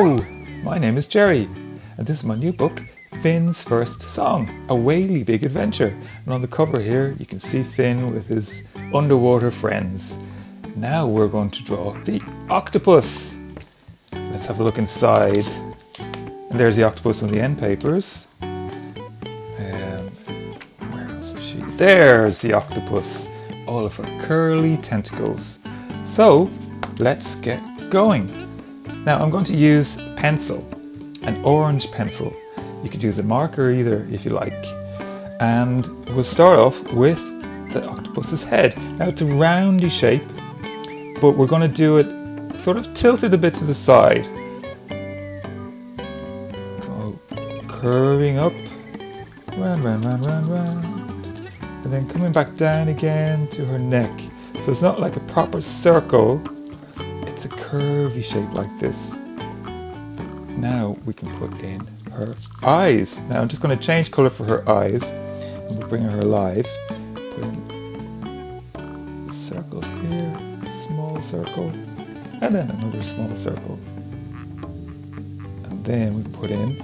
Hello, my name is Jerry, and this is my new book, Finn's First Song, A Whaley Big Adventure. And on the cover here, you can see Finn with his underwater friends. Now we're going to draw the octopus. Let's have a look inside. And there's the octopus on the end papers. Where else is she? There's the octopus. All of her curly tentacles. So, let's get going. Now I'm going to use pencil, an orange pencil. You could use a marker either if you like. And we'll start off with the octopus's head. Now it's a roundy shape, but we're going to do it sort of tilted a bit to the side. Go curving up, round, round, round, round, round. And then coming back down again to her neck. So it's not like a proper circle. It's a curvy shape like this. Now we can put in her eyes. Now I'm just going to change colour for her eyes. And we'll bring her alive. Put in a circle here, a small circle, and then another small circle. And then we put in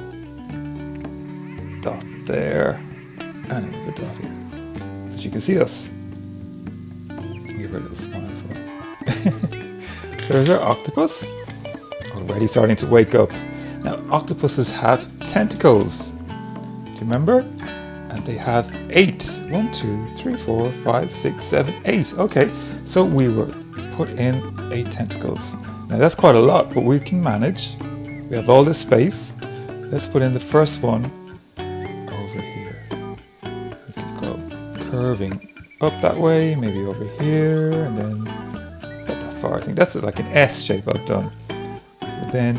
a dot there, and another dot here. So she can see us. Give her a little smile as well. So there's our octopus, already starting to wake up. Now octopuses have tentacles, do you remember? And they have 8. 1, 2, 3, 4, 5, 6, 7, 8. Okay, so we will put in 8 tentacles. Now that's quite a lot, but we can manage. We have all this space. Let's put in the first one over here. We can go curving up that way, maybe over here, and then not that far. I think that's like an S shape I've done. So then,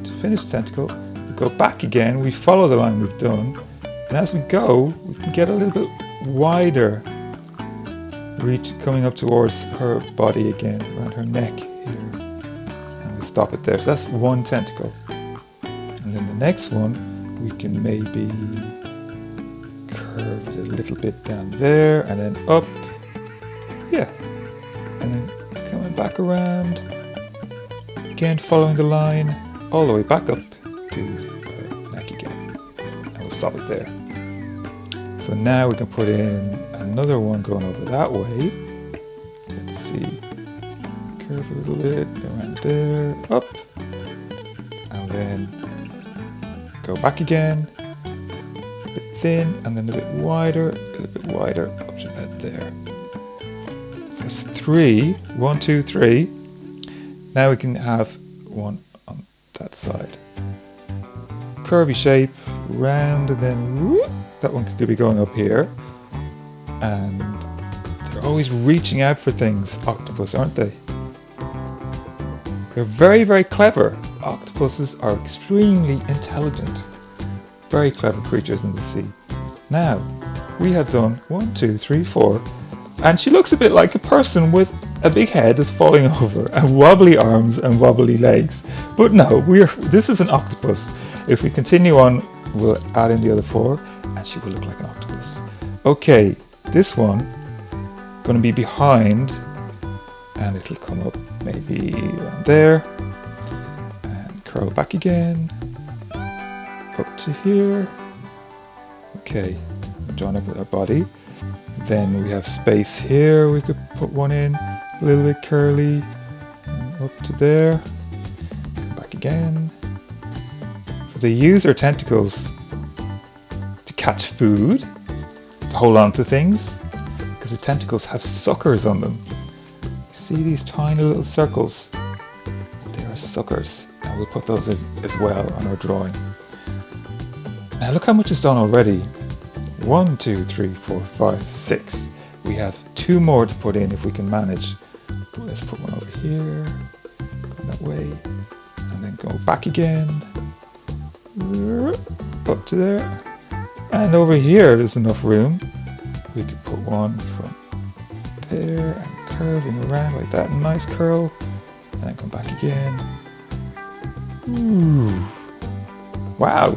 to finish the tentacle, we go back again, we follow the line we've done, and as we go, we can get a little bit wider, coming up towards her body again, around her neck here, and we'll stop it there. So that's one tentacle. And then the next one, we can maybe curve it a little bit down there, and then up, yeah, and then coming back around, again following the line, all the way back up to her neck again, and we'll stop it there. So now we can put in another one going over that way. Let's see, curve a little bit, around there, up, and then go back again, a bit thin, and then a bit wider, up to about there. So that's 3, 1, 2, 3. Now we can have one on that side. Curvy shape, round, and then whoop, that one could be going up here. And they're always reaching out for things, octopus, aren't they? They're very, very clever. Octopuses are extremely intelligent. Very clever creatures in the sea. Now, we have done 1, 2, 3, 4, and she looks a bit like a person with a big head that's falling over and wobbly arms and wobbly legs. But no, this is an octopus. If we continue on, we'll add in the other 4, and she will look like an octopus. Okay, this one going to be behind, and it'll come up maybe around there, and curl back again, up to here. Okay, join up with our body. Then we have space here, we could put one in, a little bit curly, up to there, come back again. So they use their tentacles to catch food, to hold on to things, because the tentacles have suckers on them. You see these tiny little circles? They are suckers, and we'll put those as well on our drawing. Now look how much is done already. 1, 2, 3, 4, 5, 6. We have 2 more to put in if we can manage. Let's put one over here, go that way, and then go back again, up to there. And over here there's enough room. We could put one from there and curving around like that, nice curl, and then come back again. Ooh. Wow.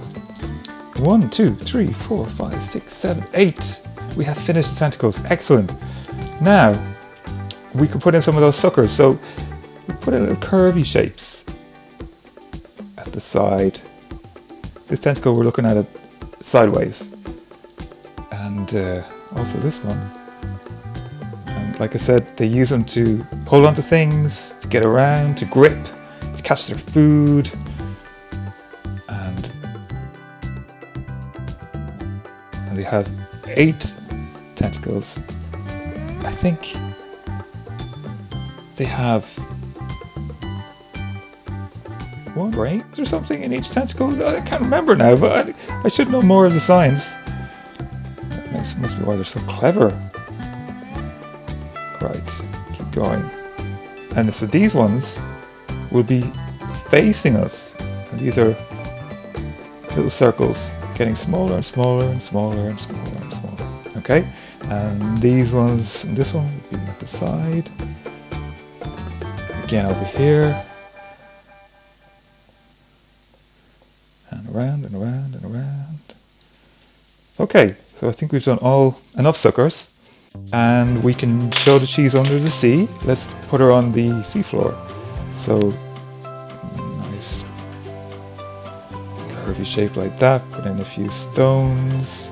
1, 2, 3, 4, 5, 6, 7, 8. We have finished the tentacles. Excellent. Now, we could put in some of those suckers. So we put in little curvy shapes. at the side. This tentacle, we're looking at it sideways. And also this one. And like I said, they use them to hold on to things, to get around, to grip, to catch their food. And they have 8 tentacles. I think they have 1 brain or something in each tentacle. I can't remember now, but I should know more of the science. That must be why they're so clever. Right, keep going. And so these ones will be facing us. And these are little circles getting smaller and smaller and smaller and smaller and smaller. Okay? And these ones, and this one will be at the side. Again over here. And around and around and around. Okay, so I think we've done enough suckers. And we can show that she's under the sea. Let's put her on the seafloor. So, nice curvy shape like that. Put in a few stones.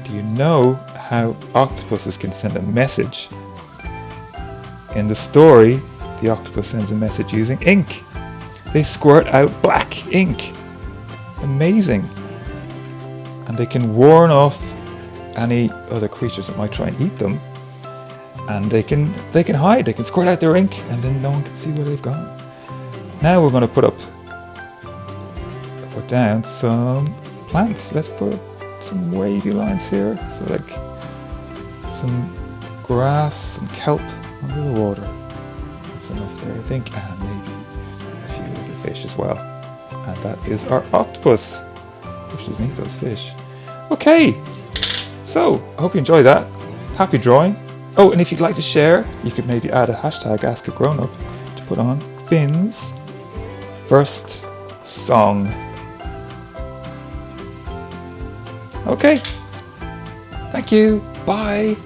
Do you know how octopuses can send a message? In the story, the octopus sends a message using ink. They squirt out black ink. Amazing. And they can warn off any other creatures that might try and eat them. And they can hide, they can squirt out their ink, and then no one can see where they've gone. Now we're going to put down some plants. Let's put some wavy lines here. So like some grass, some kelp under the water. That's enough there, I think. And maybe a few little fish as well. And that is our octopus. Which is neat, those fish. Okay, so I hope you enjoy that. Happy drawing. Oh, and if you'd like to share, you could maybe add a hashtag #AskAGrownUp to put on Finn's first song. Okay, thank you. Bye.